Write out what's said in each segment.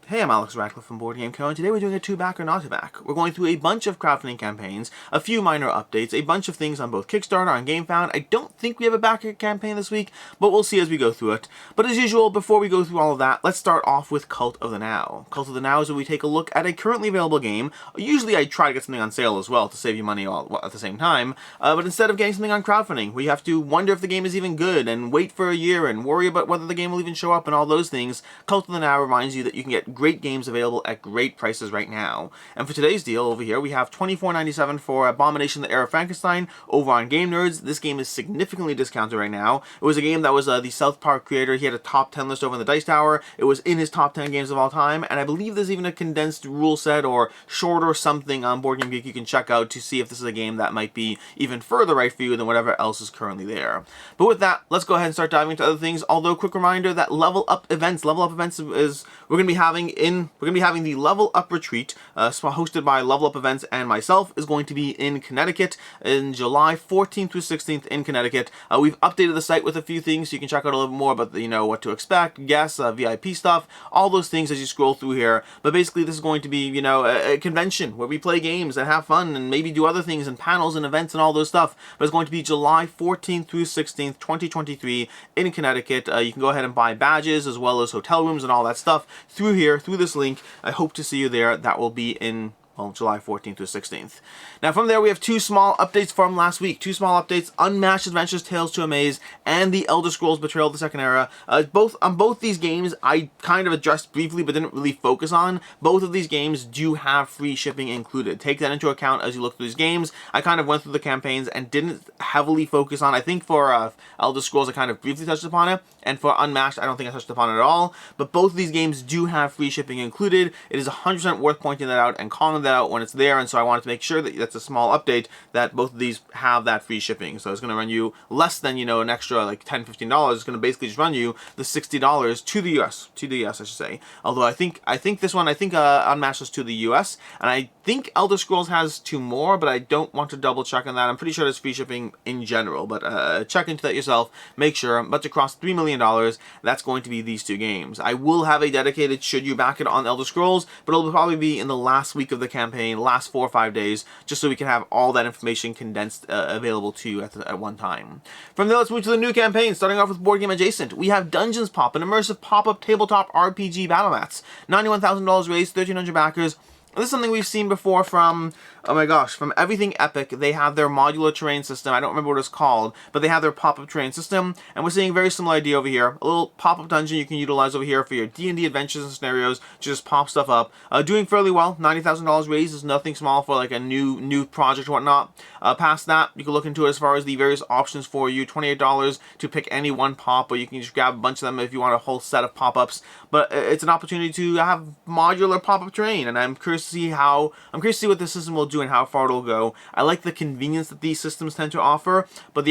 Hey, I'm Alex Radcliffe from Board Game Co, and today we're doing a 2-back or not to back. We're going through a bunch of crowdfunding campaigns, a few minor updates, a bunch of things on both Kickstarter and GameFound. I don't think we have a backer campaign this week, but we'll see as we go through it. But as usual, before we go through all of that, let's start off with Cult of the Now. Cult of the Now is where we take a look at a currently available game. Usually I try to get something on sale as well to save you money all at the same time, but instead of getting something on crowdfunding, we have to wonder if the game is even good and wait for a year and worry about whether the game will even show up and all those things. Cult of the Now reminds you that you can get great games available at great prices right now. And for today's deal over here, we have $24.97 for Abomination: The Heir of Frankenstein over on Game Nerds. This game is significantly discounted right now. It was a game that was the South Park creator. He had a top 10 list over in the Dice Tower. It was in his top 10 games of all time, and I believe there's even a condensed rule set or shorter something on Board Game Geek you can check out to see if this is a game that might be even further right for you than whatever else is currently there. But with that, let's go ahead and start diving into other things. Although, quick reminder that Level Up Events is we're going to be having the Level Up Retreat, hosted by Level Up Events and myself, is going to be in Connecticut in July 14th through 16th in Connecticut. We've updated the site with a few things so you can check out a little more about what to expect, guests, VIP stuff, all those things as you scroll through here. But basically, this is going to be a convention where we play games and have fun and maybe do other things and panels and events and all those stuff. But it's going to be July 14th through 16th, 2023 in Connecticut. You can go ahead and buy badges as well as hotel rooms and all that stuff through here, through this link. I hope to see you there. That will be in July 14th to 16th. Now from there we have two small updates from last week. Two small updates: Unmatched Adventures Tales to Amaze and The Elder Scrolls Betrayal of the Second Era. Both these games I kind of addressed briefly but didn't really focus on. Both of these games do have free shipping included. Take that into account as you look through these games. I kind of went through the campaigns and didn't heavily focus on. I think for Elder Scrolls I kind of briefly touched upon it, and for Unmatched I don't think I touched upon it at all. But both of these games do have free shipping included. It is 100% worth pointing that out and calling that out when it's there, and so I wanted to make sure that that's a small update that both of these have that free shipping. So it's going to run you less than an extra like $10-15. It's going to basically just run you the $60 to the US, I should say. Although I think this one Unmatched is to the US, and I think Elder Scrolls has two more, but I don't want to double check on that. I'm pretty sure there's free shipping in general, but check into that yourself. Make sure. But to cross $3 million, that's going to be these two games. I will have a dedicated should you back it on Elder Scrolls, but it'll probably be in the last week of the campaign, last 4 or 5 days, just so we can have all that information condensed available to you at one time. From there, let's move to the new campaign. Starting off with Board Game Adjacent, we have Dungeons Pop, an immersive pop-up tabletop RPG battle mats. $91,000 raised, 1,300 backers. This is something we've seen before from, oh my gosh, from Everything Epic. They have their modular terrain system. I don't remember what it's called, but they have their pop-up terrain system, and we're seeing a very similar idea over here. A little pop-up dungeon you can utilize over here for your D&D adventures and scenarios to just pop stuff up. Doing fairly well. $90,000 raised is nothing small for like a new project or whatnot. Past that, you can look into it as far as the various options for you. $28 to pick any one pop, or you can just grab a bunch of them if you want a whole set of pop-ups. But it's an opportunity to have modular pop-up terrain, and I'm curious to see what the system will do and how far it'll go. I like the convenience that these systems tend to offer, but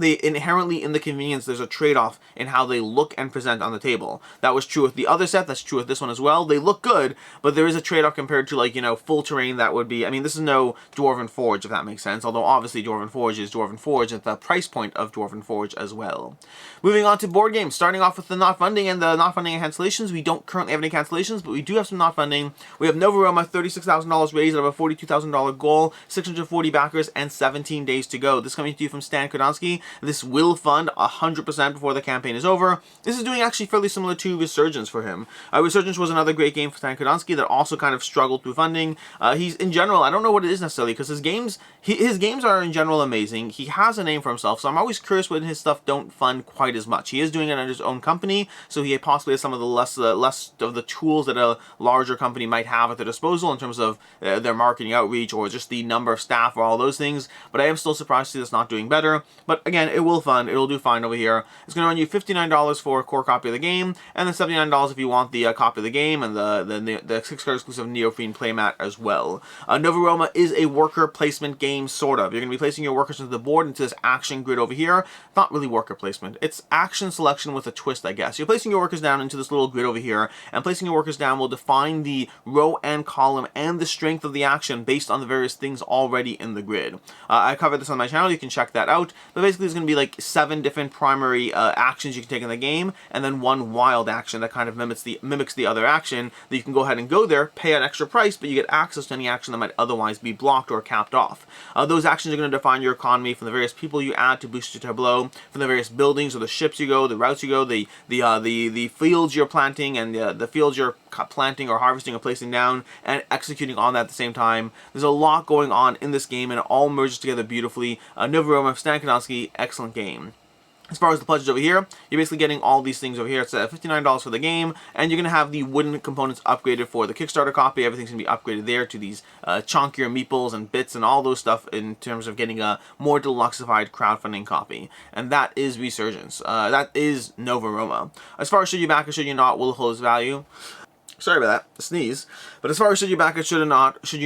inherently in the convenience, there's a trade-off in how they look and present on the table. That was true with the other set, that's true with this one as well. They look good, but there is a trade-off compared to full terrain that would be, this is no Dwarven Forge, if that makes sense, although obviously Dwarven Forge is Dwarven Forge at the price point of Dwarven Forge as well. Moving on to board games, starting off with the not funding and the not funding and cancellations. We don't currently have any cancellations, but we do have some not funding. We have Nova Roma, $36,000 raised out of a $42,000 goal, 640 backers, and 17 days to go. This coming to you from Stan Kodonsky. This will fund 100% before the campaign is over. This is doing actually fairly similar to Resurgence for him. Resurgence was another great game for Stan Kodonsky that also kind of struggled through funding. He's, in general, I don't know what it is necessarily, because his games are in general amazing. He has a name for himself, so I'm always curious when his stuff don't fund quite as much. He is doing it under his own company, so he possibly has some of the less of the tools that a larger company might have at their disposal in terms of their marketing outreach or just the number of staff or all those things. But I am still surprised to see this not doing better. But again, it will fund. It'll do fine over here. It's going to run you $59 for a core copy of the game, and then $79 if you want the copy of the game and the 6-card exclusive Neofiend playmat as well. Nova Roma is a worker placement game, sort of. You're going to be placing your workers into the board into this action grid over here. Not really worker placement. It's action selection with a twist, I guess. You're placing your workers down into this little grid over here, and placing your workers down will define the row and column and the strength of the action based on the various things already in the grid. I covered this on my channel. You can check that out. But basically, basically there's going to be like 7 different primary actions you can take in the game, and then 1 wild action that kind of mimics the other action, that you can go ahead and go there, pay an extra price, but you get access to any action that might otherwise be blocked or capped off. Those actions are going to define your economy from the various people you add to boost your tableau, from the various buildings or the ships you go, the routes you go, the fields you're planting, and the fields you're planting or harvesting or placing down, and executing on that at the same time. There's a lot going on in this game, and it all merges together beautifully. Nova Roma, Stan Kanowski, excellent game. As far as the pledges over here, you're basically getting all these things over here. It's $59 for the game, and you're going to have the wooden components upgraded for the Kickstarter copy. Everything's going to be upgraded there to these chunkier meeples and bits and all those stuff in terms of getting a more deluxeified crowdfunding copy. And that is Resurgence. That is Nova Roma. As far as should you back or should you not, will it hold its value? Sorry about that, the sneeze. But as far as should you back it, should you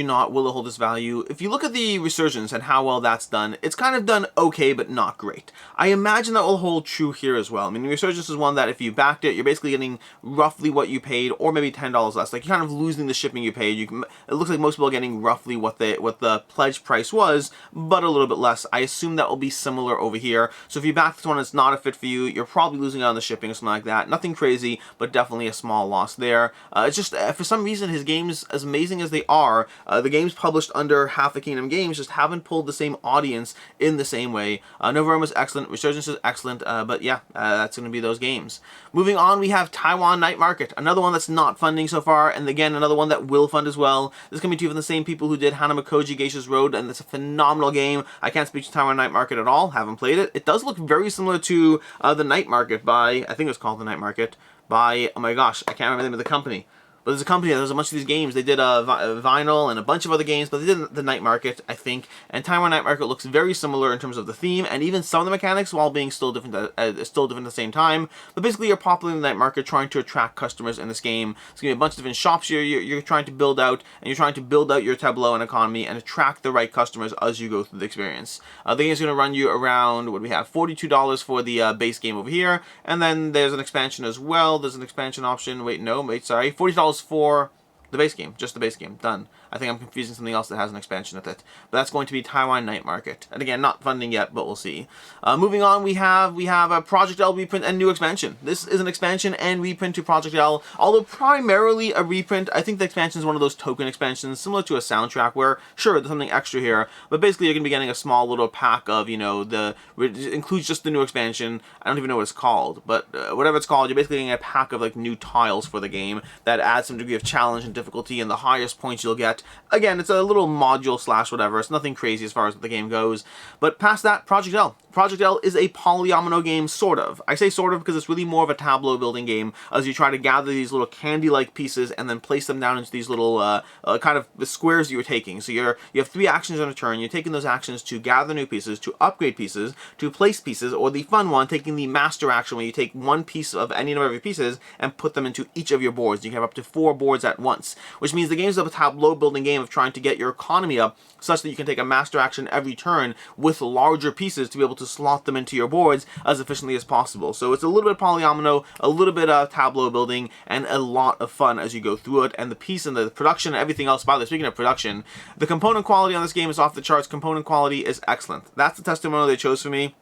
not, will it hold its value? If you look at the Resurgence and how well that's done, it's kind of done okay, but not great. I imagine that will hold true here as well. I mean, Resurgence is one that if you backed it, you're basically getting roughly what you paid, or maybe $10 less. Like, you're kind of losing the shipping you paid. It looks like most people are getting roughly what the pledge price was, but a little bit less. I assume that will be similar over here. So if you back this one, it's not a fit for you. You're probably losing out on the shipping or something like that. Nothing crazy, but definitely a small loss there. It's just, for some reason, his games, as amazing as they are, the games published under Half the Kingdom Games just haven't pulled the same audience in the same way. Nova Roma is excellent, Resurgence is excellent, but yeah, that's going to be those games. Moving on, we have Taiwan Night Market, another one that's not funding so far, and again, another one that will fund as well. This is going to be two from the same people who did Hanamakoji Geisha's Road, and it's a phenomenal game. I can't speak to Taiwan Night Market at all, haven't played it. It does look very similar to the Night Market by, I think it was called the Night Market, by, oh my gosh, I can't remember the name of the company. But there's a company that does a bunch of these games. They did Vinyl and a bunch of other games, but they did the Night Market, I think. And Taiwan Night Market looks very similar in terms of the theme and even some of the mechanics, while being still different at the same time. But basically, you're populating the Night Market, trying to attract customers in this game. It's going to be a bunch of different shops you're trying to build out, and you're trying to build out your tableau and economy and attract the right customers as you go through the experience. The game is going to run you around, what do we have, $42 for the base game over here, and then there's an expansion as well. There's an expansion option. Sorry, $40 for the base game, just the base game, done. I think I'm confusing something else that has an expansion with it. But that's going to be Taiwan Night Market. And again, not funding yet, but we'll see. Moving on, we have a Project L reprint and new expansion. This is an expansion and reprint to Project L, although primarily a reprint. I think the expansion is one of those token expansions, similar to a soundtrack, where, sure, there's something extra here, but basically you're going to be getting a small little pack of, it includes just the new expansion. I don't even know what it's called, but whatever it's called, you're basically getting a pack of, like, new tiles for the game that adds some degree of challenge and difficulty, and the highest points you'll get. Again, it's a little module / whatever. It's nothing crazy as far as the game goes. But past that, Project L. Project L is a polyomino game, sort of. I say sort of because it's really more of a tableau building game as you try to gather these little candy-like pieces and then place them down into these little kind of the squares you were taking. So you have 3 actions on a turn. You're taking those actions to gather new pieces, to upgrade pieces, to place pieces, or the fun one, taking the master action where you take one piece of any number of your pieces and put them into each of your boards. You can have up to 4 boards at once, which means the game is a tableau building game of trying to get your economy up such that you can take a master action every turn with larger pieces to be able to slot them into your boards as efficiently as possible. So it's a little bit polyomino, a little bit of tableau building, and a lot of fun as you go through it. And the piece and the production and everything else, by the way, speaking of production, the component quality on this game is off the charts. Component quality is excellent. That's the testimonial they chose for me.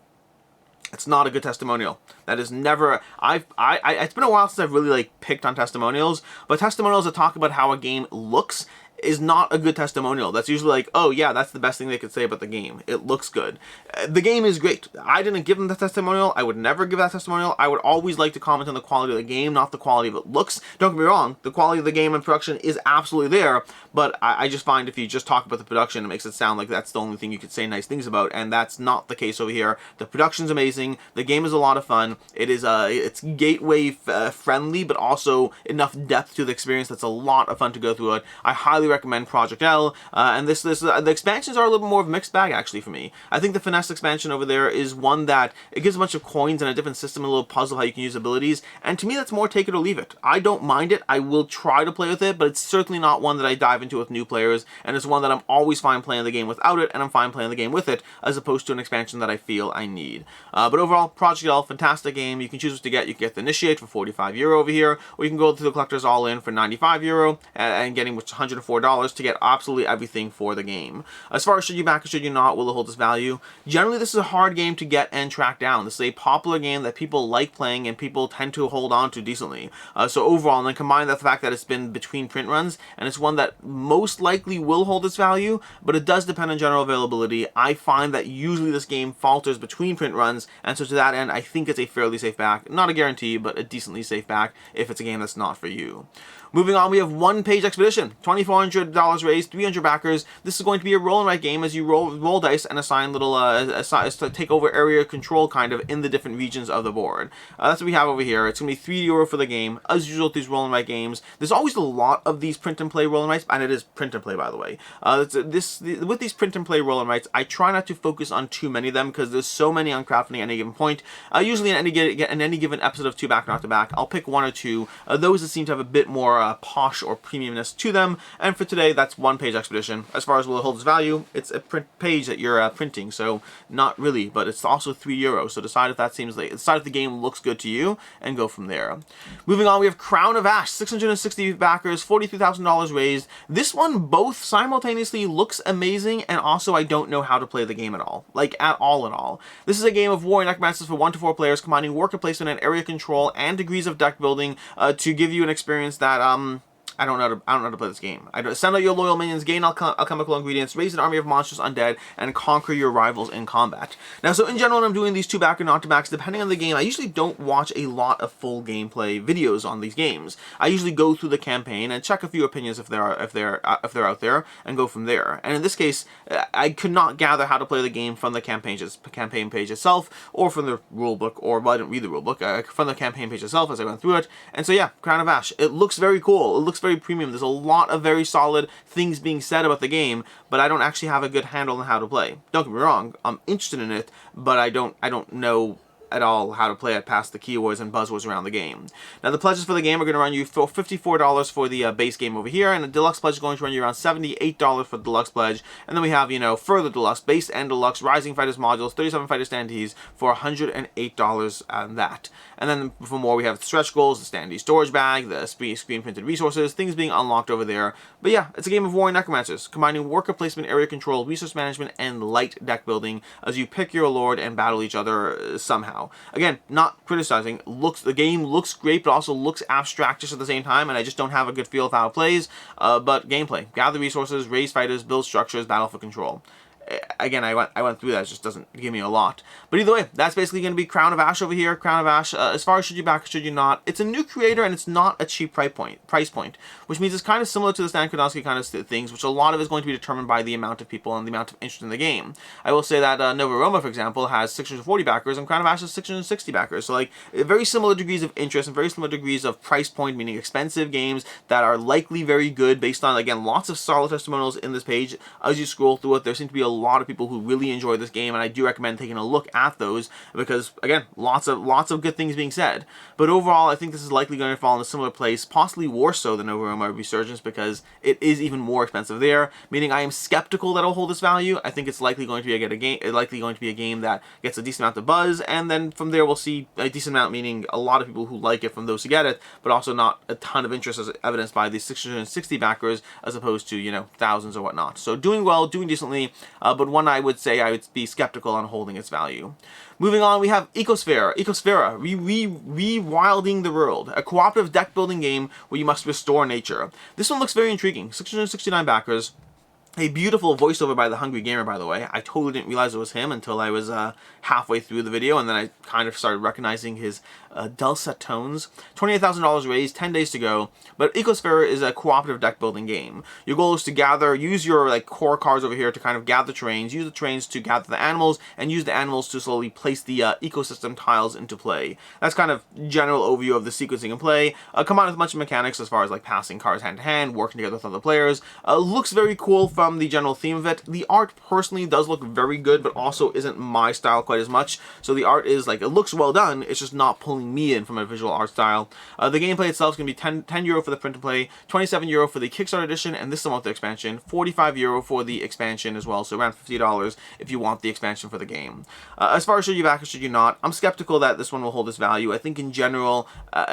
It's not a good testimonial. That is never... it's been a while since I've really, picked on testimonials, but testimonials that talk about how a game looks is not a good testimonial. That's usually like, oh yeah, that's the best thing they could say about the game. It looks good. The game is great. I didn't give them the testimonial. I would never give that testimonial. I would always like to comment on the quality of the game, not the quality of it looks. Don't get me wrong, the quality of the game and production is absolutely there, but I just find if you just talk about the production, it makes it sound like that's the only thing you could say nice things about, and that's not the case over here. The production's amazing. The game is a lot of fun. It is it's gateway friendly, but also enough depth to the experience that's a lot of fun to go through it. I highly recommend Project L, and the expansions are a little more of a mixed bag actually for me. I think the Finesse expansion over there is one that it gives a bunch of coins and a different system, a little puzzle how you can use abilities, and to me that's more take it or leave it. I don't mind it. I will try to play with it, but it's certainly not one that I dive into with new players, and it's one that I'm always fine playing the game without it, and I'm fine playing the game with it, as opposed to an expansion that I feel I need. But overall, Project L, fantastic game. You can choose what to get. You can get the Initiate for €45 over here, or you can go through the Collector's All-In for €95 and getting which $104 $54 to get absolutely everything for the game. As far as should you back or should you not, will it hold its value? Generally, this is a hard game to get and track down. This is a popular game that people like playing and people tend to hold on to decently. So overall, and then combine that the fact that it's been between print runs, and it's one that most likely will hold its value, but it does depend on general availability. I find that usually this game falters between print runs, and so to that end, I think it's a fairly safe back. Not a guarantee, but a decently safe back if it's a game that's not for you. Moving on, we have One Page Expedition. $2,400 raised, 300 backers. This is going to be a roll and write game as you roll dice and assign little take over area control kind of in the different regions of the board. That's what we have over here. It's going to be €3 for the game. As usual with these roll and write games, there's always a lot of these print and play roll and writes, and it is print and play, by the way. With these print and play roll and writes, I try not to focus on too many of them because there's so many on crafting at any given point. Usually in any given episode of 2 Back Not to Back, I'll pick 1 or 2. Those that seem to have a bit more posh or premiumness to them, and for today that's One Page Expedition. As far as will it hold its value, it's a print page that you're printing, so not really, but it's also €3, so decide if the game looks good to you and go from there. Moving on, we have Crown of Ash, 660 backers, $43,000 raised. This one both simultaneously looks amazing, and also I don't know how to play the game at all. Like, at all. This is a game of Warrior Necromancers for 1 to 4 players, combining worker placement and area control and degrees of deck building to give you an experience that I don't know how to play this game. Send out your loyal minions, gain alchemical ingredients, raise an army of monsters undead, and conquer your rivals in combat. Now, so in general, when I'm doing these 2 back or not to backs, depending on the game, I usually don't watch a lot of full gameplay videos on these games. I usually go through the campaign and check a few opinions if they're out there, and go from there. And in this case, I could not gather how to play the game from the campaign page itself, or from the rulebook, or well, I didn't read the rulebook, from the campaign page itself as I went through it. And so yeah, Crown of Ash. It looks very cool. It looks very premium. There's a lot of very solid things being said about the game, but I don't actually have a good handle on how to play. Don't get me wrong, I'm interested in it, but I don't know at all how to play it past the keywords and buzzwords around the game. Now, the pledges for the game are going to run you for $54 for the base game over here, and the deluxe pledge is going to run you around $78 for the deluxe pledge. And then we have, further deluxe, base and deluxe, Rising Fighters modules, 37 fighter standees for $108 on that. And then for more, we have stretch goals, the standee storage bag, the screen printed resources, things being unlocked over there. But yeah, it's a game of Warrior Necromancers, combining worker placement, area control, resource management, and light deck building as you pick your lord and battle each other somehow. Again, not criticizing. The game looks great, but also looks abstract just at the same time, and I just don't have a good feel of how it plays. But gameplay: gather resources, raise fighters, build structures, battle for control. Again, I went through that. It just doesn't give me a lot. But either way, that's basically going to be Crown of Ash over here. Crown of Ash, as far as should you back or should you not, it's a new creator and it's not a cheap price point, which means it's kind of similar to the Stan Kodowski kind of things, which a lot of it is going to be determined by the amount of people and the amount of interest in the game. I will say that Nova Roma, for example, has 640 backers and Crown of Ash has 660 backers. So, like, very similar degrees of interest and very similar degrees of price point, meaning expensive games that are likely very good based on, again, lots of solid testimonials in this page. As you scroll through it, there seem to be a lot of people who really enjoy this game, and I do recommend taking a look at those because, again, lots of good things being said. But overall, I think this is likely going to fall in a similar place, possibly worse so than Nova Roma Resurgence, because it is even more expensive there, meaning I am skeptical that it'll hold its value. I think it's likely going to be a game that gets a decent amount of buzz, and then from there we'll see a decent amount, meaning a lot of people who like it from those who get it, but also not a ton of interest as evidenced by the 660 backers as opposed to, thousands or whatnot. So doing well, doing decently, but one I would say I would be skeptical on holding its value. Moving on, we have Ecosfera. Ecosfera, Rewilding the World, a cooperative deck building game where you must restore nature. This one looks very intriguing. 669 backers. A beautiful voiceover by the Hungry Gamer, by the way. I totally didn't realize it was him until I was halfway through the video, and then I kind of started recognizing his dulcet tones. $28,000 raised, 10 days to go. But Ecosfera is a cooperative deck building game. Your goal is to use your core cards over here to kind of gather terrains, use the terrains to gather the animals, and use the animals to slowly place the ecosystem tiles into play. That's kind of general overview of the sequencing and play. Combined with a bunch of mechanics as far as like passing cards hand to hand, working together with other players. Looks very cool from the general theme of it. The art personally does look very good, but also isn't my style quite as much. So the art is it looks well done, it's just not pulling pulling me in from a visual art style. The gameplay itself is going to be 10 euro for the print and play, 27 euro for the Kickstarter edition, and this is the monthly expansion, 45 euro for the expansion as well, so around $50 if you want the expansion for the game. As far as should you back or should you not, I'm skeptical that this one will hold its value. I think in general,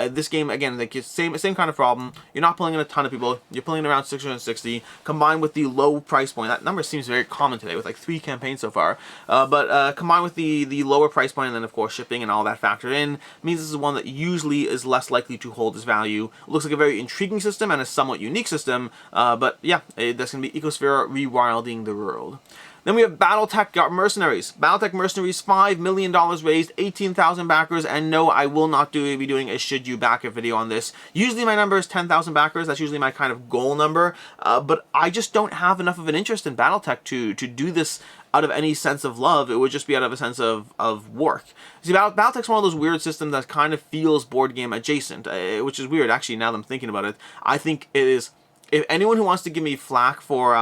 this game, again, like it's same kind of problem. You're not pulling in a ton of people, you're pulling in around 660, combined with the low price point. That number seems very common today with like 3 campaigns so far, but combined with the lower price point and then of course shipping and all that factored in, means this is one that usually is less likely to hold its value. It looks like a very intriguing system and a somewhat unique system, but yeah, that's going to be Ecosfera rewilding the world. Then we have BattleTech Mercenaries. BattleTech Mercenaries, $5 million raised, 18,000 backers, and no, I will not be doing a should you back it video on this. Usually my number is 10,000 backers. That's usually my kind of goal number, but I just don't have enough of an interest in BattleTech to do this out of any sense of love. It would just be out of a sense of work. See, BattleTech's one of those weird systems that kind of feels board game adjacent, which is weird, actually, now that I'm thinking about it. I think it is, if anyone who wants to give me flack for,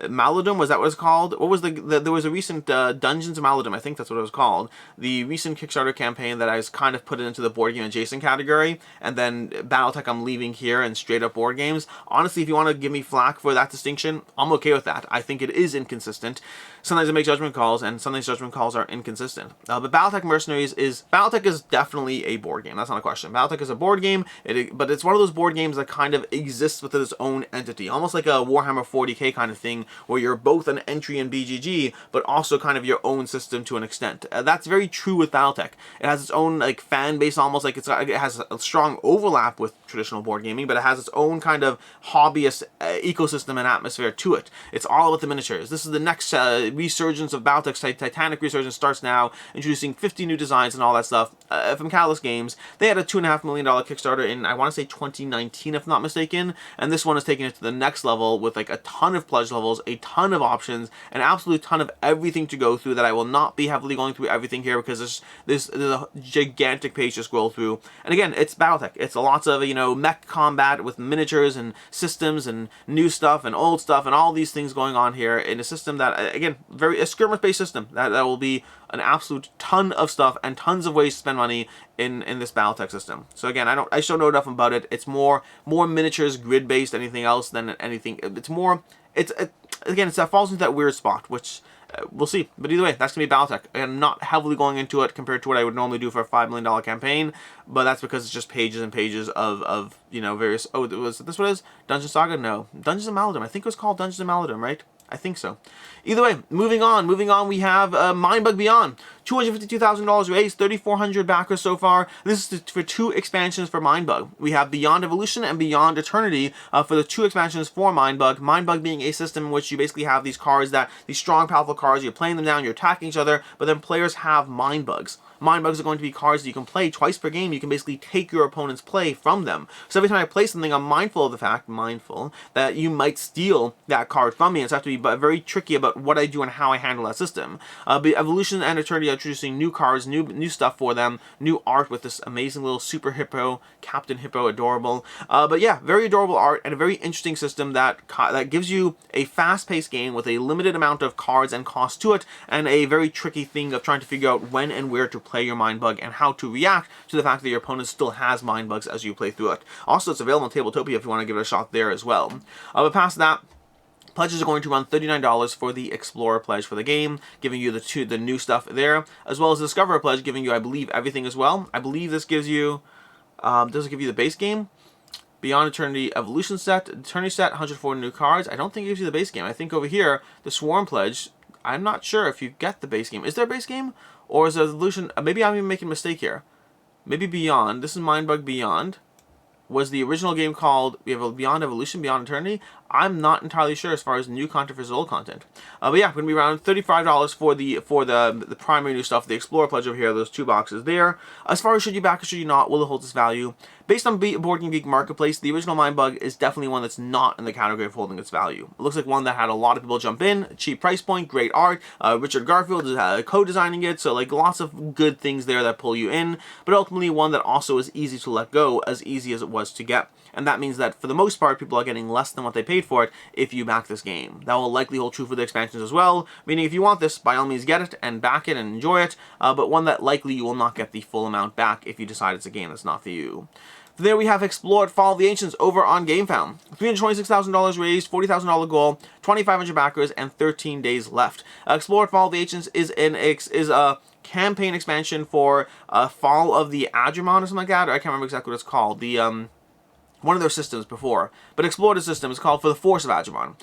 Maladum, was that what it's called? What was there was a recent Dungeons of Maladum, I think that's what it was called. The recent Kickstarter campaign that I was kind of put into the board game adjacent category, and then BattleTech I'm leaving here and straight up board games. Honestly, if you want to give me flack for that distinction, I'm okay with that. I think it is inconsistent. Sometimes I make judgment calls, and sometimes judgment calls are inconsistent. But BattleTech Mercenaries BattleTech is definitely a board game. That's not a question. BattleTech is a board game, but it's one of those board games that kind of exists within its own entity, almost like a Warhammer 40k kind of thing, where you're both an entry in BGG, but also kind of your own system to an extent. That's very true with BattleTech. It has its own like fan base, almost like it has a strong overlap with traditional board gaming, but it has its own kind of hobbyist ecosystem and atmosphere to it. It's all about the miniatures. This is the next resurgence of BattleTech's Titanic resurgence starts now, introducing 50 new designs and all that stuff from Catalyst Games. They had a $2.5 million Kickstarter in, I want to say 2019 if not mistaken, and this one is taking it to the next level with like a ton of pledge levels, a ton of options, an absolute ton of everything to go through that I will not be heavily going through everything here because there's a gigantic page to scroll through. And again, it's BattleTech. It's lots of, you know, mech combat with miniatures and systems and new stuff and old stuff and all these things going on here in a system that, again, a skirmish-based system that will be an absolute ton of stuff and tons of ways to spend money in this BattleTech system. So again, I still know enough about it. It's more miniatures, grid-based, anything else than anything. Again, that falls into that weird spot, which we'll see. But either way, that's going to be BattleTech. I'm not heavily going into it compared to what I would normally do for a $5 million campaign, but that's because it's just pages and pages of you know, various... Oh, was this what it is? Dungeon Saga? No. Dungeons of Maladum. I think it was called Dungeons of Maladum, right? I think so. Either way, moving on, we have Mindbug Beyond. $252,000 raised, 3,400 backers so far. This is for 2 expansions for Mindbug. We have Beyond Evolution and Beyond Eternity for the 2 expansions for Mindbug. Mindbug being a system in which you basically have these cards, these strong, powerful cards, you're playing them down, you're attacking each other, but then players have Mindbugs. Mindbugs are going to be cards that you can play twice per game. You can basically take your opponent's play from them. So every time I play something, I'm mindful of the fact, that you might steal that card from me. And so I have to be very tricky about what I do and how I handle that system. But Evolution and Eternity are introducing new cards, new stuff for them, new art with this amazing little Super Hippo, Captain Hippo, adorable. But yeah, very adorable art and a very interesting system that gives you a fast-paced game with a limited amount of cards and cost to it, and a very tricky thing of trying to figure out when and where to play your Mindbug and how to react to the fact that your opponent still has Mindbugs as you play through it. Also, it's available on Tabletopia if you want to give it a shot there as well. But past that, pledges are going to run $39 for the Explorer pledge for the game, giving you the new stuff there, as well as the Discoverer pledge, giving you, I believe, everything as well. I believe this gives you, does it give you the base game? Beyond Eternity Evolution set, Eternity set, 140 new cards. I don't think it gives you the base game. I think over here, the Swarm pledge, I'm not sure if you get the base game. Is there a base game? Or is it Evolution? Maybe I'm even making a mistake here. Maybe Beyond. This is Mindbug Beyond. Was the original game called, we have a Beyond Evolution, Beyond Eternity? I'm not entirely sure as far as new content versus old content. But yeah, going to be around $35 for the primary new stuff, the Explorer pledge over here, those 2 boxes there. As far as should you back or should you not, will it hold its value? Based on Board Game Geek Marketplace, the original Mindbug is definitely one that's not in the category of holding its value. It looks like one that had a lot of people jump in, cheap price point, great art, Richard Garfield is co-designing it, so like lots of good things there that pull you in, but ultimately one that also is easy to let go, as easy as it was to get. And that means that for the most part, people are getting less than what they paid paid for it if you back this game. That will likely hold true for the expansions as well, meaning if you want this, by all means get it and back it and enjoy it, but one that likely you will not get the full amount back if you decide it's a game that's not for you. There we have Hexplore Fall of the Ancients over on GameFound. $326,000 raised, $40,000 goal, 2,500 backers, and 13 days left. Explore Fall of the Ancients is a campaign expansion for Fall of the Agumon or something like that. Or I can't remember exactly what it's called. One of their systems before, but Explored system is called For the Force of Agumon.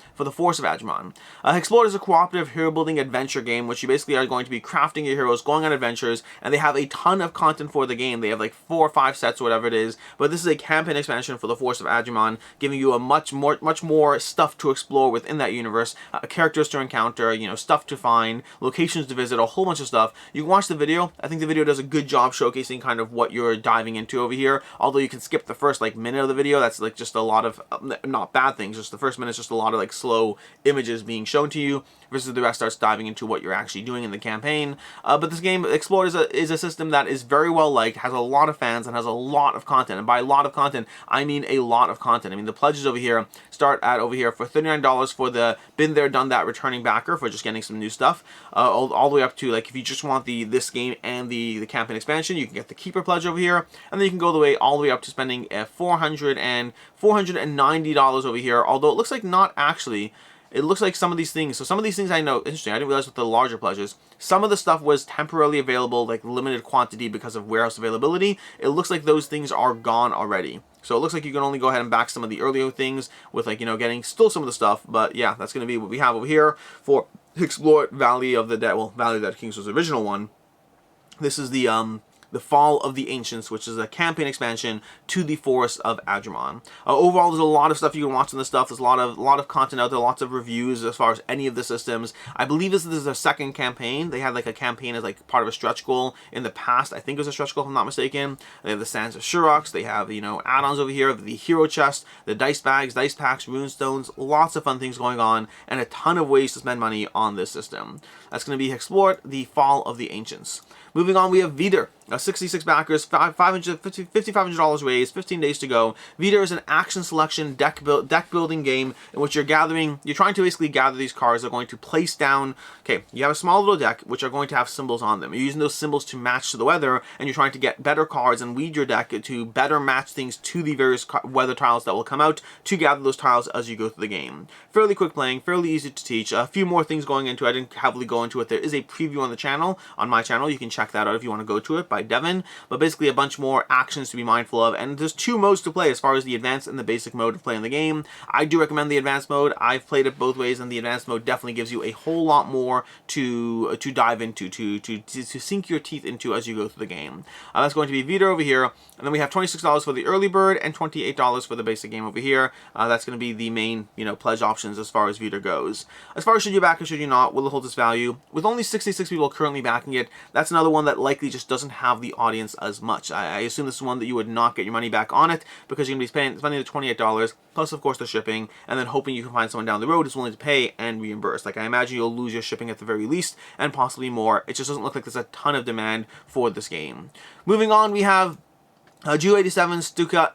Explored is a cooperative hero building adventure game, which you basically are going to be crafting your heroes, going on adventures, and they have a ton of content for the game. They have like 4 or 5 sets or whatever it is, but this is a campaign expansion for the Force of Agumon, giving you a much more stuff to explore within that universe, characters to encounter, stuff to find, locations to visit, a whole bunch of stuff. You can watch the video. I think the video does a good job showcasing kind of what you're diving into over here, although you can skip the first minute of the video. That's like just a lot of not bad things, just the first minute's just a lot of slow images being shown to you, versus the rest starts diving into what you're actually doing in the campaign. But this game, Explore, is a system that is very well liked, has a lot of fans, and has a lot of content. And by a lot of content, I mean a lot of content. I mean, the pledges over here start at over here for $39 for the been there, done that returning backer for just getting some new stuff, all the way up to if you just want this game and the campaign expansion, you can get the keeper pledge over here, and then you can go all the way up to spending $490 over here. Although it looks like not actually. It looks like some of these things, I know, interesting, I didn't realize with the larger pledges, some of the stuff was temporarily available, limited quantity because of warehouse availability. It looks like those things are gone already. So it looks like you can only go ahead and back some of the earlier things with getting still some of the stuff. But yeah, that's going to be what we have over here for Explore Valley of the Dead, Valley of the Dead Kings was the original one. This is the Fall of the Ancients, which is a campaign expansion to the Forest of Agumon. Overall, there's a lot of stuff you can watch on this stuff. There's a lot of content out there, lots of reviews as far as any of the systems. I believe this is their second campaign. They had a campaign as part of a stretch goal in the past. I think it was a stretch goal, if I'm not mistaken. They have the Sands of Shurox. They have add-ons over here, the hero chest, the dice bags, dice packs, runestones. Lots of fun things going on, and a ton of ways to spend money on this system. That's going to be Explored, the Fall of the Ancients. Moving on, we have Vedur. 66 backers, $5,500 raised, 15 days to go. Vedur is an action selection deck building game in which you're trying to basically gather these cards that are going to place down. Okay, you have a small little deck which are going to have symbols on them. You're using those symbols to match to the weather, and you're trying to get better cards and weed your deck to better match things to the various weather tiles that will come out to gather those tiles as you go through the game. Fairly quick playing, fairly easy to teach. A few more things going into it. I didn't heavily go into it. There is a preview on the channel, on my channel. You can check that out if you want to go to it, by Devin, but basically a bunch more actions to be mindful of, and there's 2 modes to play as far as the advanced and the basic mode of playing the game. I do recommend the advanced mode. I've played it both ways, and the advanced mode definitely gives you a whole lot more to dive into, to sink your teeth into as you go through the game. That's going to be Vedur over here, and then we have $26 for the early bird and $28 for the basic game over here. That's going to be the main pledge options as far as Vedur goes. As far as should you back or should you not, will it hold its value? With only 66 people currently backing it, that's another one that likely just doesn't have the audience as much. I assume this is one that you would not get your money back on it, because you're going to be spending the $28, plus of course the shipping, and then hoping you can find someone down the road who's willing to pay and reimburse. I imagine you'll lose your shipping at the very least, and possibly more. It just doesn't look like there's a ton of demand for this game. Moving on, we have Ju 87 Stuka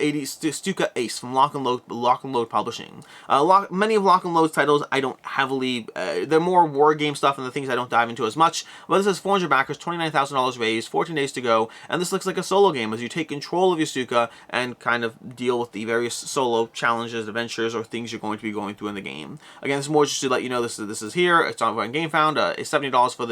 Ace from Lock and Load Publishing. Many of Lock and Load's titles I don't heavily, they're more war game stuff and the things I don't dive into as much, but this has 400 backers, $29,000 raised, 14 days to go, and this looks like a solo game as you take control of your Stuka and kind of deal with the various solo challenges, adventures, or things you're going to be going through in the game. Again, this is more just to let you know this is here. It's on GameFound. It's $70 for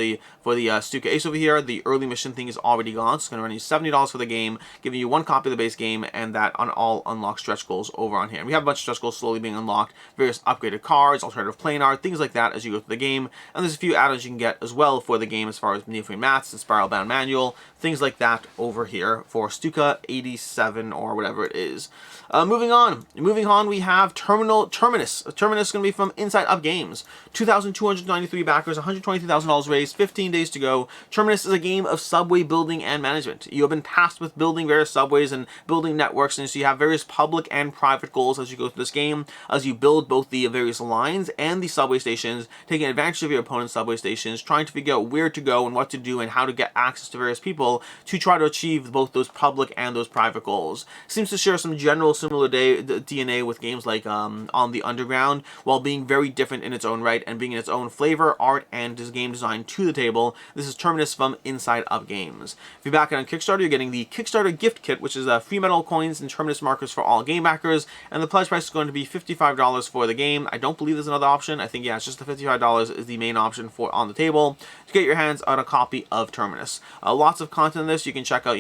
the Stuka Ace over here. The early mission thing is already gone, so it's going to run you $70 for the game, giving you 1 copy of the base game, and that on all unlocked stretch goals over on here. And we have a bunch of stretch goals slowly being unlocked, various upgraded cards, alternative plane art, things like that as you go through the game. And there's a few add-ons you can get as well for the game as far as Neophane Mats and Spiral Bound Manual, things like that over here for Stuka 87 or whatever it is. Moving on, we have Terminus. Terminus is going to be from Inside Up Games. 2,293 backers, $123,000 raised, 15 days to go. Terminus is a game of subway building and management. You have been tasked with building various subways subways and building networks, and so you have various public and private goals as you go through this game, as you build both the various lines and the subway stations, taking advantage of your opponent's subway stations, trying to figure out where to go and what to do and how to get access to various people to try to achieve both those public and those private goals. Seems to share some general similar DNA with games like On the Underground, while being very different in its own right and bringing its own flavor, art, and game design to the table. This is Terminus from Inside Up Games. If you back it on Kickstarter, you're getting the Kickstarter gift kit, which is free metal coins and Terminus markers for all game backers, and the pledge price is going to be $55 for the game. I don't believe there's another option. I think, yeah, it's just the $55 is the main option for on the table to get your hands on a copy of Terminus. Lots of content in this. You can check out,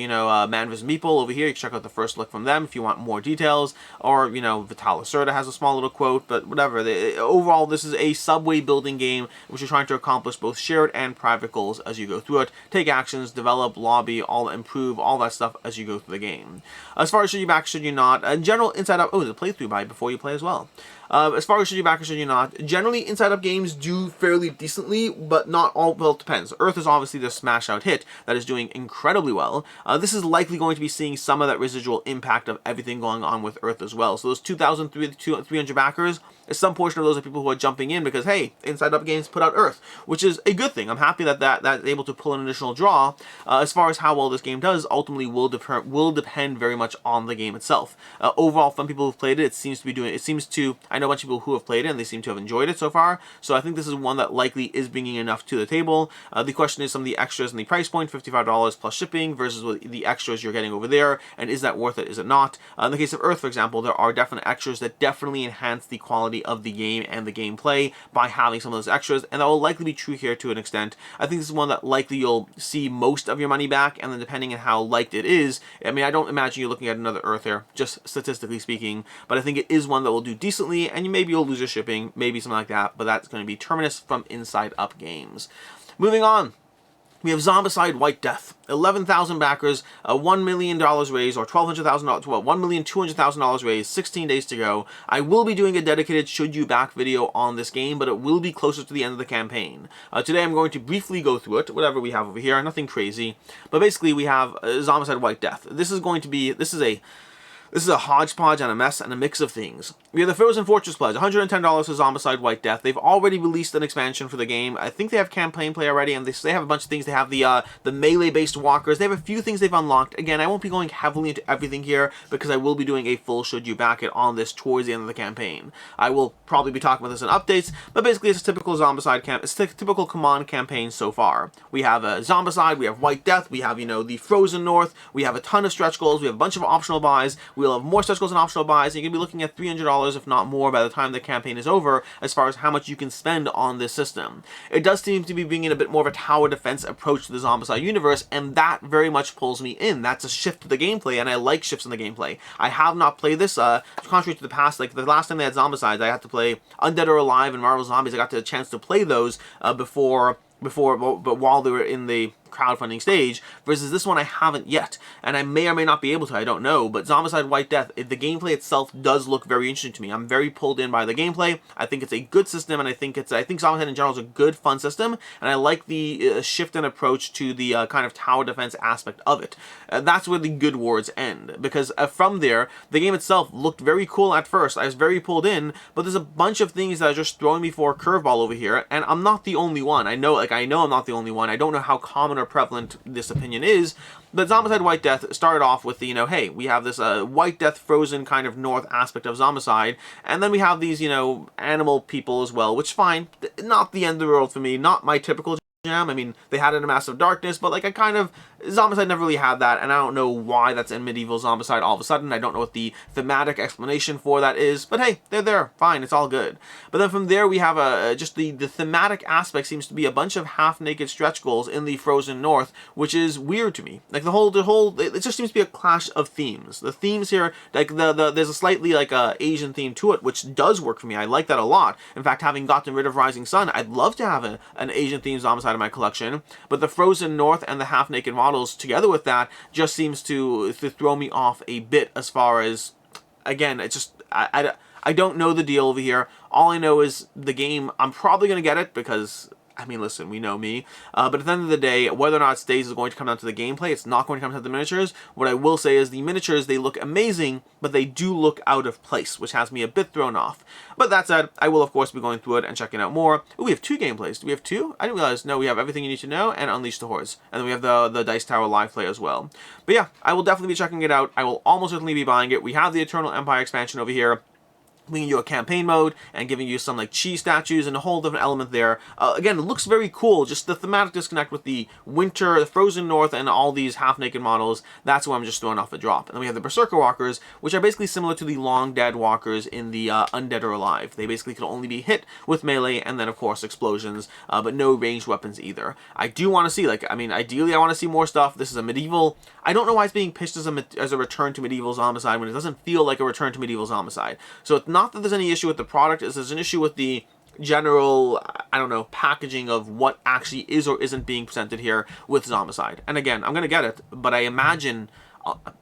Man vs. Meeple over here. You can check out the first look from them if you want more details, or, Vital Lacerda has a small little quote, but whatever. Overall, this is a subway building game which you're trying to accomplish both shared and private goals as you go through it. Take actions, develop, lobby, improve, all that stuff as you go through the game. As far as should you back, should you not, in general, Inside Up, the playthrough by before you play as well. As far as should you back or should you not, generally Inside Up games do fairly decently, but not all. Well, it depends. Earth is obviously the smash out hit that is doing incredibly well. This is likely going to be seeing some of that residual impact of everything going on with Earth as well. So those 2,300 backers, some portion of those are people who are jumping in because, hey, Inside Up games put out Earth, which is a good thing. I'm happy that that's able to pull an additional draw. As far as how well this game does, ultimately will depend very much on the game itself. Overall, from people who've played it, it seems to. I know a bunch of people who have played it and they seem to have enjoyed it so far, so I think this is one that likely is bringing enough to the table. The question is some of the extras and the price point, $55 plus shipping versus the extras you're getting over there, and is that worth it, is it not? In the case of Earth, for example, there are definite extras that definitely enhance the quality of the game and the gameplay by having some of those extras, and that will likely be true here to an extent. I think this is one that likely you'll see most of your money back, and then depending on how liked it is, I mean, I don't imagine you're looking at another Earth here, just statistically speaking, but I think it is one that will do decently, and maybe you'll lose your shipping, maybe something like that, but that's going to be Terminus from Inside Up Games. Moving on, we have Zombicide White Death. 11,000 backers, $1 million raised, or $1,200,000, well, $1,200,000 raised, 16 days to go. I will be doing a dedicated Should You Back video on this game, but it will be closer to the end of the campaign. Today I'm going to briefly go through it, whatever we have over here, nothing crazy, but basically we have Zombicide White Death. This is a hodgepodge and a mess and a mix of things. We have the Frozen Fortress pledge, $110 for Zombicide White Death. They've already released an expansion for the game. I think they have campaign play already, and they have a bunch of things. They have the melee-based walkers. They have a few things they've unlocked. Again, I won't be going heavily into everything here because I will be doing a full Should You Back It on this towards the end of the campaign. I will probably be talking about this in updates, but basically it's a typical Zombicide it's a typical Command campaign so far. We have Zombicide, we have White Death, we have, the Frozen North, we have a ton of stretch goals, we have a bunch of optional buys, we'll have more stretch goals and optional buys, and you're going to be looking at $300, if not more, by the time the campaign is over, as far as how much you can spend on this system. It does seem to be bringing a bit more of a tower defense approach to the Zombicide universe, and that very much pulls me in. That's a shift to the gameplay, and I like shifts in the gameplay. I have not played this, contrary to the past, like the last time they had Zombicides, I had to play Undead or Alive and Marvel Zombies. I got the chance to play those but while they were in the crowdfunding stage, versus this one I haven't yet, and I may or may not be able to, I don't know, but Zombicide White Death, the gameplay itself does look very interesting to me. I'm very pulled in by the gameplay. I think it's a good system, and I think Zombicide in general is a good, fun system, and I like the shift in approach to the kind of tower defense aspect of it. That's where the good words end, because from there, the game itself looked very cool at first. I was very pulled in, but there's a bunch of things that are just throwing me for a curveball over here, and I'm not the only one. I know I'm not the only one. I don't know how common or prevalent this opinion is, but Zombicide White Death started off with the, hey, we have this White Death Frozen kind of north aspect of Zombicide, and then we have these, animal people as well, which fine, not the end of the world for me, not my typical jam. I mean, they had it in Massive Darkness, but Zombicide never really had that, and I don't know why that's in Medieval Zombicide all of a sudden. I don't know what the thematic explanation for that is, but hey, they're there, fine, it's all good. But then from there we have just the thematic aspect seems to be a bunch of half-naked stretch goals in the Frozen North, which is weird to me. Like the whole, it just seems to be a clash of themes. The themes here, like there's a slightly Asian theme to it, which does work for me. I like that a lot. In fact, having gotten rid of Rising Sun, I'd love to have an Asian themed Zombicide in my collection, but the Frozen North and the half-naked models together with that just seems to throw me off a bit as far as, again, it's just, I don't know the deal over here. All I know is the game, I'm probably going to get it because I mean, listen, we know me. But at the end of the day, whether or not it stays is going to come down to the gameplay. It's not going to come down to the miniatures. What I will say is the miniatures, they look amazing, but they do look out of place, which has me a bit thrown off. But that said, I will, of course, be going through it and checking out more. Ooh, we have 2 gameplays. Do we have 2? I didn't realize. No, we have Everything You Need to Know and Unleash the Hordes. And then we have the Dice Tower live play as well. But yeah, I will definitely be checking it out. I will almost certainly be buying it. We have the Eternal Empire expansion over here, giving you a campaign mode and giving you some like cheese statues and a whole different element there. Again, it looks very cool. Just the thematic disconnect with the winter, the frozen north, and all these half-naked models. That's why I'm just throwing off a drop. And then we have the Berserker Walkers, which are basically similar to the Long Dead Walkers in the Undead or Alive. They basically can only be hit with melee and then, of course, explosions, but no ranged weapons either. I do want to see, like, I mean, ideally I want to see more stuff. This is a medieval. I don't know why it's being pitched as a return to medieval Zombicide when it doesn't feel like a return to medieval Zombicide. So it's not that there's any issue with the product, there's an issue with the general, I don't know, packaging of what actually is or isn't being presented here with Zombicide. And again, I'm going to get it, but I imagine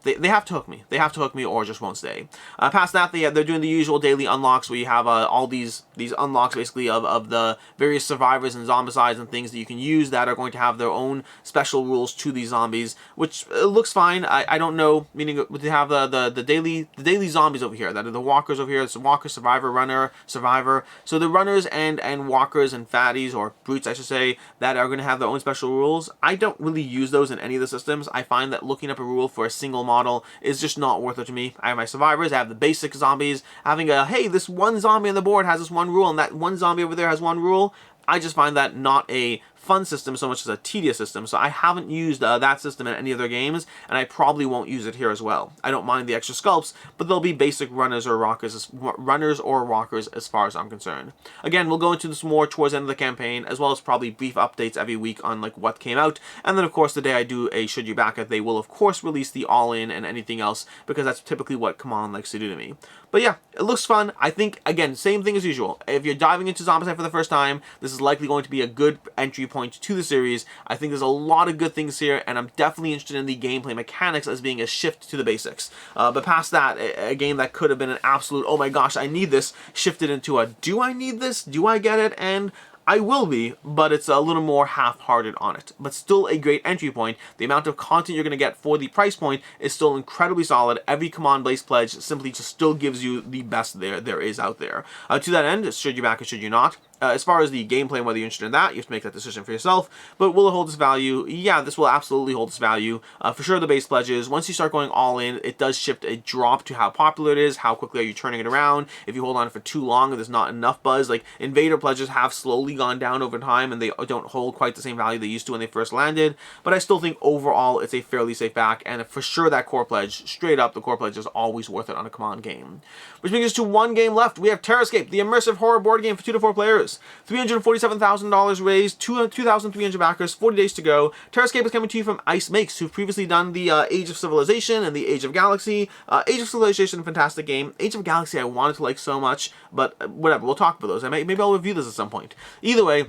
they have to hook me. They have to hook me or just won't stay. Past that, they're doing the usual daily unlocks where you have all these unlocks basically of the various survivors and zombicides and things that you can use that are going to have their own special rules to these zombies, which looks fine. I don't know, meaning they have the daily zombies over here, that are the walkers over here. It's walker, survivor, runner, survivor. So the runners and walkers and fatties, or brutes I should say, that are going to have their own special rules. I don't really use those in any of the systems. I find that looking up a rule for a single model is just not worth it to me. I have my survivors, I have the basic zombies, having hey, this one zombie on the board has this one rule, and that one zombie over there has one rule. I just find that not a fun system so much as a tedious system, so I haven't used that system in any other games, and I probably won't use it here as well. I don't mind the extra sculpts, but they'll be basic runners or walkers as far as I'm concerned. Again, we'll go into this more towards the end of the campaign, as well as probably brief updates every week on like what came out, and then of course the day I do a Should You Back It, they will of course release the all-in and anything else, because that's typically what Command likes to do to me. But yeah, it looks fun. I think, again, same thing as usual. If you're diving into Zombicide for the first time, this is likely going to be a good entry point to the series. I think there's a lot of good things here, and I'm definitely interested in the gameplay mechanics as being a shift to the basics. But past that, a game that could have been an absolute, oh my gosh, I need this, shifted into a, do I need this? Do I get it? And I will be, but it's a little more half-hearted on it. But still a great entry point. The amount of content you're going to get for the price point is still incredibly solid. Every command-based pledge simply just still gives you the best there is out there. To that end, should you back or should you not? As far as the gameplay and whether you're interested in that, you have to make that decision for yourself. But will it hold its value? Yeah, this will absolutely hold its value. For sure, the base pledges, once you start going all in, it does shift a drop to how popular it is, how quickly are you turning it around. If you hold on for too long and there's not enough buzz, like Invader pledges have slowly gone down over time and they don't hold quite the same value they used to when they first landed. But I still think overall it's a fairly safe back, and for sure that core pledge, straight up, the core pledge is always worth it on a Command game. Which brings us to one game left. We have Terrorscape, the immersive horror board game for 2 to 4 players. $347,000 raised, 2,300 backers, 40 days to go. Terrorscape is coming to you from Ice Makes, who've previously done the Age of Civilization and the Age of Galaxy. Age of Civilization, fantastic game. Age of Galaxy I wanted to like so much, but whatever, we'll talk about those. Maybe I'll review this at some point. Either way,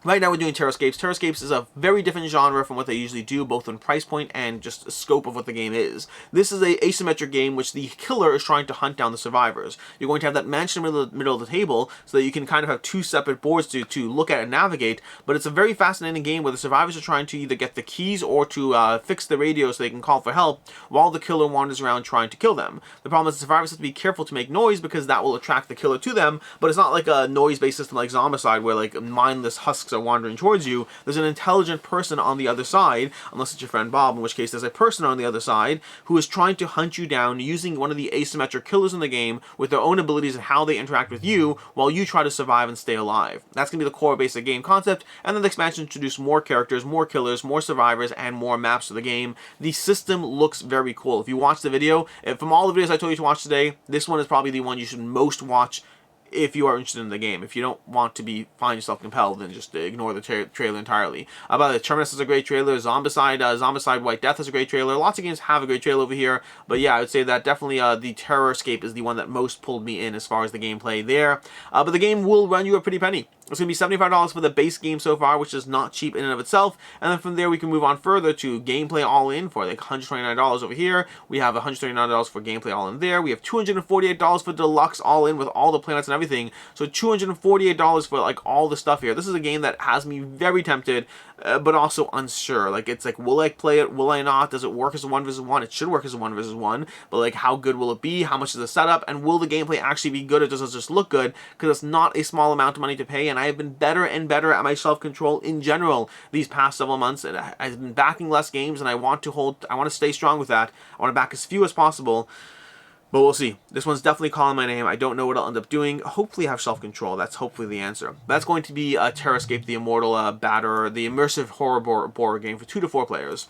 right now we're doing Terrorscapes. Terrorscapes is a very different genre from what they usually do, both in price point and just scope of what the game is. This is a asymmetric game which the killer is trying to hunt down the survivors. You're going to have that mansion in the middle of the table so that you can kind of have 2 separate boards to look at and navigate, but it's a very fascinating game where the survivors are trying to either get the keys or to fix the radio so they can call for help while the killer wanders around trying to kill them. The problem is the survivors have to be careful to make noise because that will attract the killer to them, but it's not like a noise-based system like Zombicide where like mindless husks are wandering towards you. There's an intelligent person on the other side, unless it's your friend Bob, in which case there's a person on the other side who is trying to hunt you down using one of the asymmetric killers in the game with their own abilities and how they interact with you while you try to survive and stay alive. That's going to be the core basic game concept, and then the expansion introduced more characters, more killers, more survivors, and more maps to the game. The system looks very cool. If you watch the video, from all the videos I told you to watch today, this one is probably the one you should most watch if you are interested in the game. If you don't want to find yourself compelled, then just ignore the trailer entirely. By the way, Terminus is a great trailer. Zombicide White Death is a great trailer. Lots of games have a great trailer over here. But yeah, I would say that definitely the Terrorscape is the one that most pulled me in as far as the gameplay there. But the game will run you a pretty penny. It's going to be $75 for the base game so far, which is not cheap in and of itself. And then from there, we can move on further to gameplay all-in for like $129 over here. We have $139 for gameplay all-in there. We have $248 for deluxe all-in with all the planets and everything. So $248 for like all the stuff here. This is a game that has me very tempted, but also unsure. Like, it's like, will I play it? Will I not? Does it work as a 1v1? It should work as a 1v1, but like, how good will it be? How much is the setup? And will the gameplay actually be good, or does it just look good? Because it's not a small amount of money to pay, and I have been better and better at my self-control in general these past several months, and I've been backing less games, and I want to stay strong with that. I want to back as few as possible. But we'll see. This one's definitely calling my name. I don't know what I'll end up doing. Hopefully I have self-control. That's hopefully the answer. That's going to be Terrorscape, the Immortal Batter, the immersive horror board game for 2 to 4 players.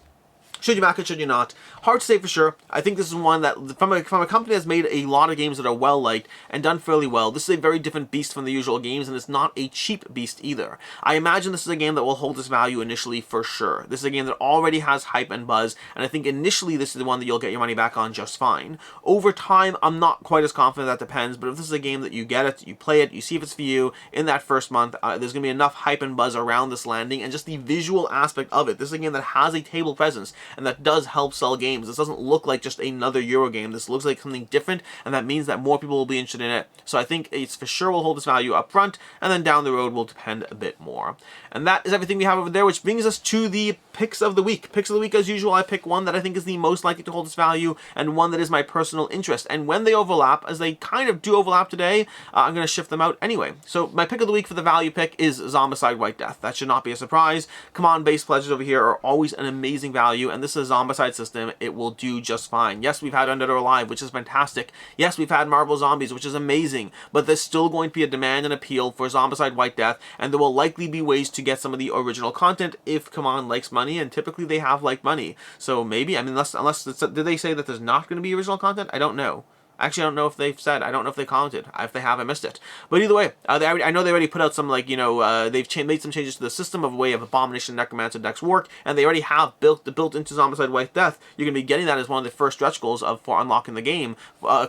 Should you back it, should you not? Hard to say for sure. I think this is one that, from a company that's made a lot of games that are well-liked and done fairly well, this is a very different beast from the usual games, and it's not a cheap beast either. I imagine this is a game that will hold its value initially for sure. This is a game that already has hype and buzz, and I think initially this is the one that you'll get your money back on just fine. Over time, I'm not quite as confident. That depends, but if this is a game that you get it, you play it, you see if it's for you, in that first month, there's going to be enough hype and buzz around this landing, and just the visual aspect of it. This is a game that has a table presence, and that does help sell games. This doesn't look like just another Euro game. This looks like something different, and that means that more people will be interested in it. So I think it's for sure will hold its value up front, and then down the road will depend a bit more. And that is everything we have over there, which brings us to the picks of the week. Picks of the week, as usual, I pick one that I think is the most likely to hold its value, and one that is my personal interest. And when they overlap, as they kind of do overlap today, I'm going to shift them out anyway. So my pick of the week for the value pick is Zombicide White Death. That should not be a surprise. Come on, base pledges over here are always an amazing value, and this is a Zombicide system. It will do just fine. Yes, we've had Undead or Alive, which is fantastic. Yes, we've had Marvel Zombies, which is amazing, but there's still going to be a demand and appeal for Zombicide White Death, and there will likely be ways to get some of the original content if CMON likes money, and typically they have liked money. So maybe, I mean, unless did they say that there's not going to be original content? I don't know. Actually, I don't know if they've said. I don't know if they commented. If they have, I missed it. But either way, I know they already put out some, like, you know, they've made some changes to the system of way of Abomination, Necromancer decks work, and they already have built into Zombicide White Death. You're going to be getting that as one of the first stretch goals for unlocking the game,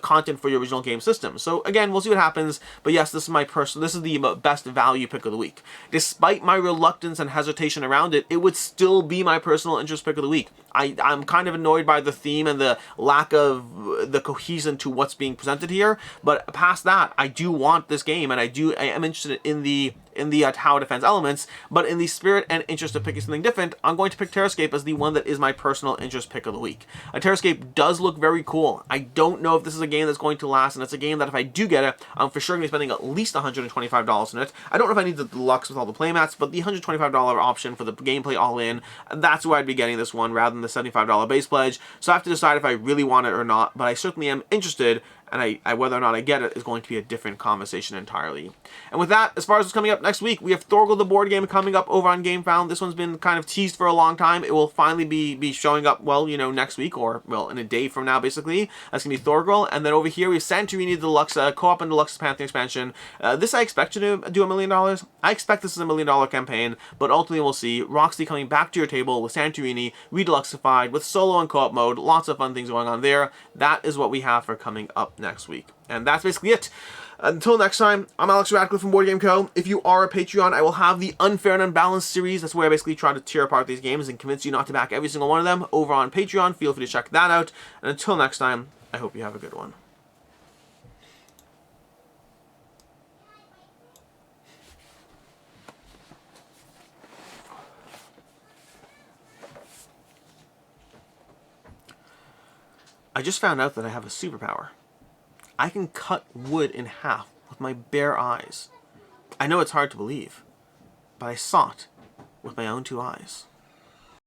content for your original game system. So again, we'll see what happens. But yes, this is the best value pick of the week. Despite my reluctance and hesitation around it, it would still be my personal interest pick of the week. I'm kind of annoyed by the theme and the lack of the cohesion to what's being presented here, but past that, I do want this game, and I am interested in the tower defense elements, but in the spirit and interest of picking something different, I'm going to pick Terrorscape as the one that is my personal interest pick of the week. Terrorscape does look very cool. I don't know if this is a game that's going to last, and it's a game that if I do get it, I'm for sure going to be spending at least $125 in it. I don't know if I need the deluxe with all the playmats, but the $125 option for the gameplay all-in, that's where I'd be getting this one rather than the $75 base pledge. So I have to decide if I really want it or not, but I certainly am interested, and whether or not I get it is going to be a different conversation entirely. And with that, as far as what's coming up next week, we have Thorgal the board game coming up over on GameFound. This one's been kind of teased for a long time. It will finally be showing up, well, you know, next week, or, well, in a day from now, basically. That's going to be Thorgal. And then over here, we have Santorini Deluxe, Co-op and Deluxe Pantheon expansion. This I expect to do $1 million. I expect this is $1 million campaign, but ultimately we'll see. Roxy coming back to your table with Santorini, Redeluxified, with solo and co-op mode. Lots of fun things going on there. That is what we have for coming up next week. And that's basically it. Until next time, I'm Alex Radcliffe from Board Game Co. If you are a Patreon, I will have the Unfair and Unbalanced series. That's where I basically try to tear apart these games and convince you not to back every single one of them over on Patreon. Feel free to check that out. And until next time, I hope you have a good one. I just found out that I have a superpower. I can cut wood in half with my bare eyes. I know it's hard to believe, but I saw it with my own 2 eyes.